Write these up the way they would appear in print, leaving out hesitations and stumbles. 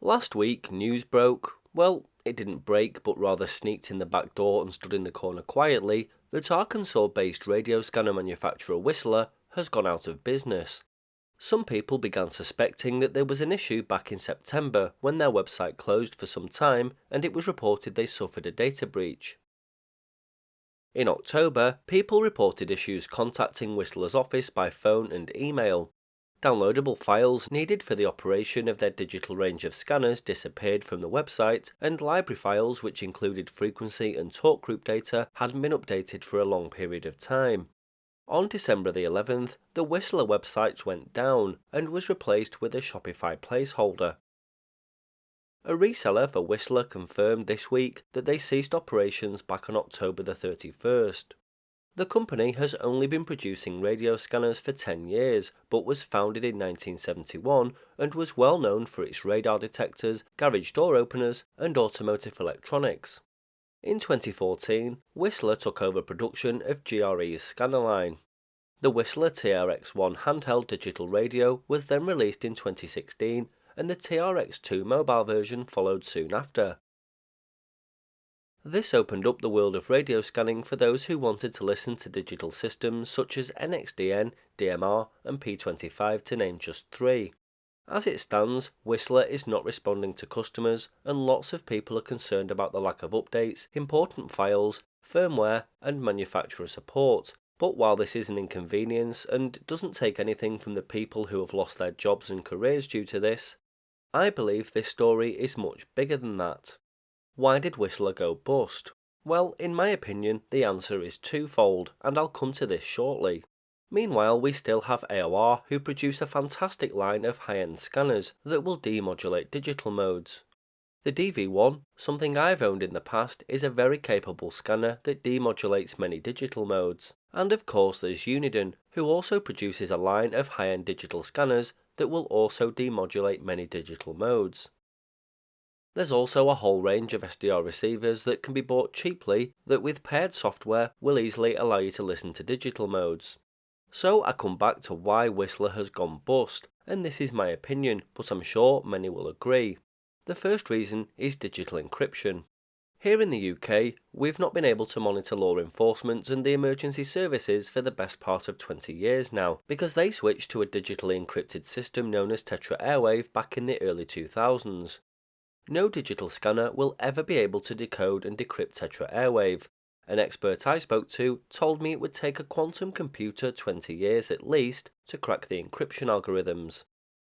Last week, news broke. Well, it didn't break, but rather sneaked in the back door and stood in the corner quietly, that Arkansas-based radio scanner manufacturer Whistler has gone out of business. Some people began suspecting that there was an issue back in September when their website closed for some time and it was reported they suffered a data breach. In October, people reported issues contacting Whistler's office by phone and email. Downloadable files needed for the operation of their digital range of scanners disappeared from the website, and library files which included frequency and talk group data hadn't been updated for a long period of time. On December the 11th, the Whistler website went down and was replaced with a Shopify placeholder. A reseller for Whistler confirmed this week that they ceased operations back on October the 31st. The company has only been producing radio scanners for 10 years, but was founded in 1971 and was well known for its radar detectors, garage door openers, and automotive electronics. In 2014, Whistler took over production of GRE's scanner line. The Whistler TRX-1 handheld digital radio was then released in 2016, and the TRX-2 mobile version followed soon after. This opened up the world of radio scanning for those who wanted to listen to digital systems such as NXDN, DMR, and P25 to name just three. As it stands, Whistler is not responding to customers, and lots of people are concerned about the lack of updates, important files, firmware, and manufacturer support. But while this is an inconvenience and doesn't take anything from the people who have lost their jobs and careers due to this, I believe this story is much bigger than that. Why did Whistler go bust? Well, in my opinion, the answer is twofold, and I'll come to this shortly. Meanwhile, we still have AOR, who produce a fantastic line of high-end scanners that will demodulate digital modes. The DV1, something I've owned in the past, is a very capable scanner that demodulates many digital modes. And of course there's Uniden, who also produces a line of high-end digital scanners that will also demodulate many digital modes. There's also a whole range of SDR receivers that can be bought cheaply that with paired software will easily allow you to listen to digital modes. So I come back to why Whistler has gone bust, and this is my opinion, but I'm sure many will agree. The first reason is digital encryption. Here in the UK, we've not been able to monitor law enforcement and the emergency services for the best part of 20 years now, because they switched to a digitally encrypted system known as Tetra Airwave back in the early 2000s. No digital scanner will ever be able to decode and decrypt Tetra Airwave. An expert I spoke to told me it would take a quantum computer 20 years at least to crack the encryption algorithms.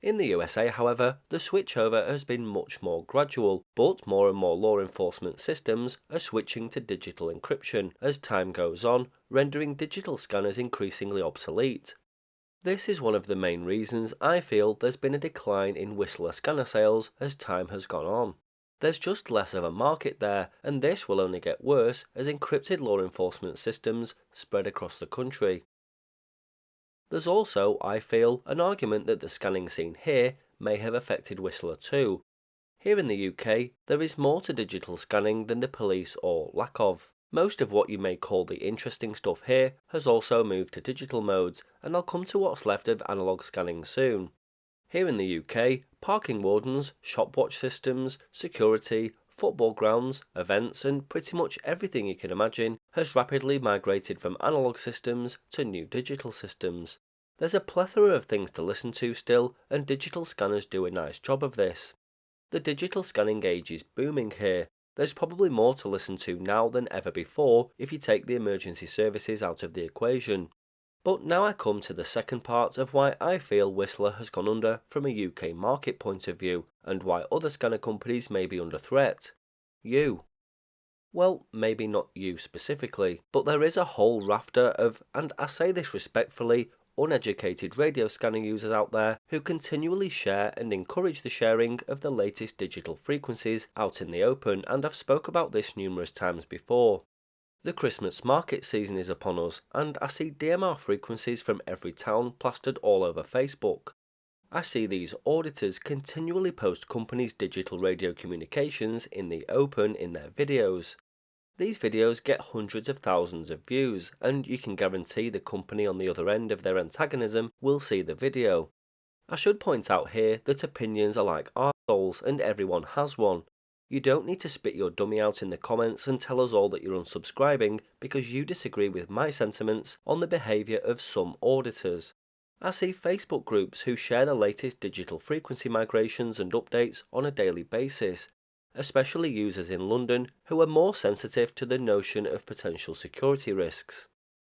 In the USA, however, the switchover has been much more gradual, but more and more law enforcement systems are switching to digital encryption as time goes on, rendering digital scanners increasingly obsolete. This is one of the main reasons I feel there's been a decline in Whistler scanner sales as time has gone on. There's just less of a market there, and this will only get worse as encrypted law enforcement systems spread across the country. There's also, I feel, an argument that the scanning scene here may have affected Whistler too. Here in the UK, there is more to digital scanning than the police or lack of. Most of what you may call the interesting stuff here has also moved to digital modes, and I'll come to what's left of analog scanning soon. Here in the UK, parking wardens, shop watch systems, security, football grounds, events, and pretty much everything you can imagine has rapidly migrated from analog systems to new digital systems. There's a plethora of things to listen to still, and digital scanners do a nice job of this. The digital scanning age is booming here. There's probably more to listen to now than ever before if you take the emergency services out of the equation. But now I come to the second part of why I feel Whistler has gone under from a UK market point of view, and why other scanner companies may be under threat. You. Well, maybe not you specifically, but there is a whole rafter of, and I say this respectfully, uneducated radio scanner users out there who continually share and encourage the sharing of the latest digital frequencies out in the open, and I've spoke about this numerous times before. The Christmas market season is upon us, and I see DMR frequencies from every town plastered all over Facebook. I see these auditors continually post companies' digital radio communications in the open in their videos. These videos get hundreds of thousands of views, and you can guarantee the company on the other end of their antagonism will see the video. I should point out here that opinions are like arseholes and everyone has one. You don't need to spit your dummy out in the comments and tell us all that you're unsubscribing because you disagree with my sentiments on the behaviour of some auditors. I see Facebook groups who share the latest digital frequency migrations and updates on a daily basis, especially users in London who are more sensitive to the notion of potential security risks.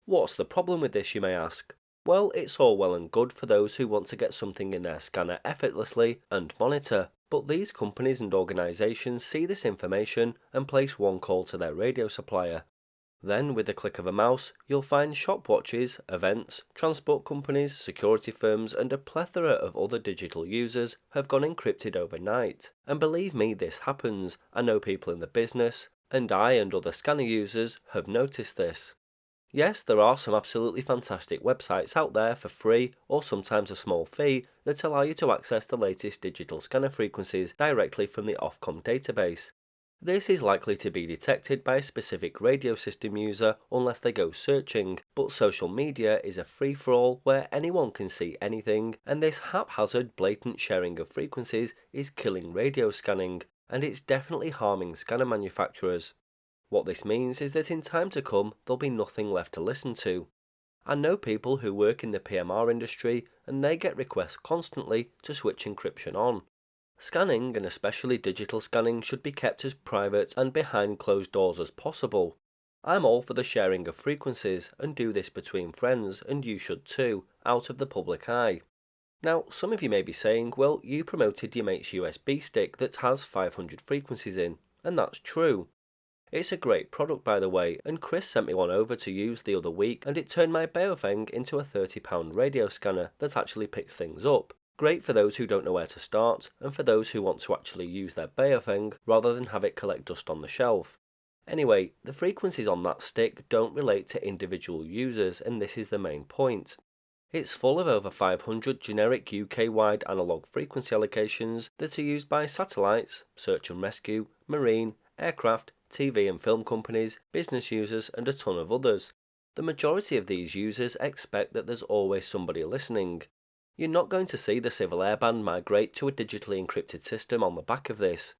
What's the problem with this, you may ask? Well, it's all well and good for those who want to get something in their scanner effortlessly and monitor, but these companies and organisations see this information and place one call to their radio supplier. Then, with the click of a mouse, you'll find shop watches, events, transport companies, security firms, and a plethora of other digital users have gone encrypted overnight. And believe me, this happens. I know people in the business, and I and other scanner users have noticed this. Yes, there are some absolutely fantastic websites out there for free or sometimes a small fee that allow you to access the latest digital scanner frequencies directly from the Ofcom database. This is likely to be detected by a specific radio system user unless they go searching, but social media is a free-for-all where anyone can see anything, and this haphazard, blatant sharing of frequencies is killing radio scanning, and it's definitely harming scanner manufacturers. What this means is that in time to come, there'll be nothing left to listen to. I know people who work in the PMR industry, and they get requests constantly to switch encryption on. Scanning, and especially digital scanning, should be kept as private and behind closed doors as possible. I'm all for the sharing of frequencies, and do this between friends, and you should too, out of the public eye. Now, some of you may be saying, well, you promoted your mate's USB stick that has 500 frequencies in, and that's true. It's a great product, by the way, and Chris sent me one over to use the other week, and it turned my Baofeng into a £30 radio scanner that actually picks things up. Great for those who don't know where to start, and for those who want to actually use their Baofeng rather than have it collect dust on the shelf. Anyway, the frequencies on that stick don't relate to individual users, and this is the main point. It's full of over 500 generic UK-wide analogue frequency allocations that are used by satellites, search and rescue, marine, aircraft, TV and film companies, business users, and a ton of others. The majority of these users expect that there's always somebody listening. You're not going to see the civil airband migrate to a digitally encrypted system on the back of this.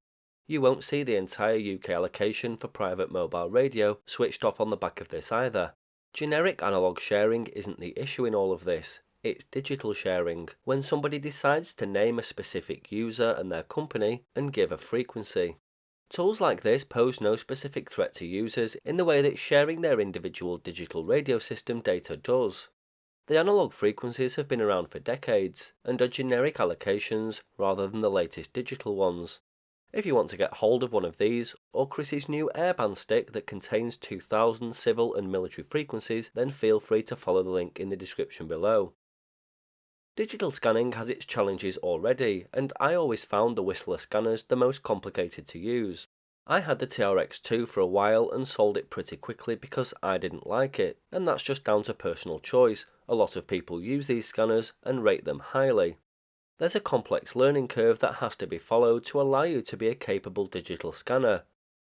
You won't see the entire UK allocation for private mobile radio switched off on the back of this either. Generic analogue sharing isn't the issue in all of this. It's digital sharing, when somebody decides to name a specific user and their company and give a frequency. Tools like this pose no specific threat to users in the way that sharing their individual digital radio system data does. The analogue frequencies have been around for decades and are generic allocations rather than the latest digital ones. If you want to get hold of one of these, or Chris's new airband stick that contains 2000 civil and military frequencies, then feel free to follow the link in the description below. Digital scanning has its challenges already, and I always found the Whistler scanners the most complicated to use. I had the TRX2 for a while and sold it pretty quickly because I didn't like it, and that's just down to personal choice. A lot of people use these scanners and rate them highly. There's a complex learning curve that has to be followed to allow you to be a capable digital scanner.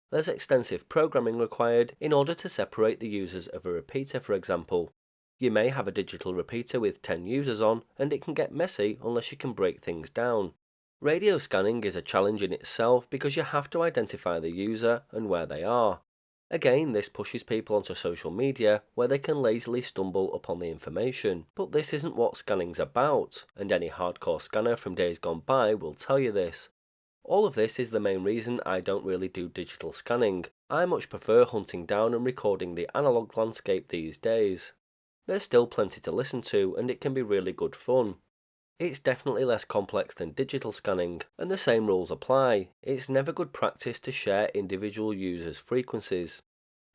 There's extensive programming required in order to separate the users of a repeater, for example. You may have a digital repeater with 10 users on, and it can get messy unless you can break things down. Radio scanning is a challenge in itself because you have to identify the user and where they are. Again, this pushes people onto social media where they can lazily stumble upon the information. But this isn't what scanning's about, and any hardcore scanner from days gone by will tell you this. All of this is the main reason I don't really do digital scanning. I much prefer hunting down and recording the analogue landscape these days. There's still plenty to listen to, and it can be really good fun. It's definitely less complex than digital scanning, and the same rules apply. It's never good practice to share individual users' frequencies.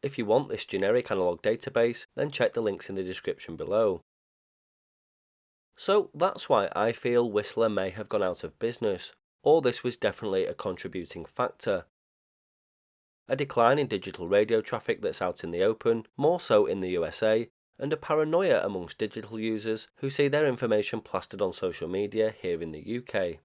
If you want this generic analogue database, then check the links in the description below. So that's why I feel Whistler may have gone out of business. All this was definitely a contributing factor. A decline in digital radio traffic that's out in the open, more so in the USA, and a paranoia amongst digital users who see their information plastered on social media here in the UK.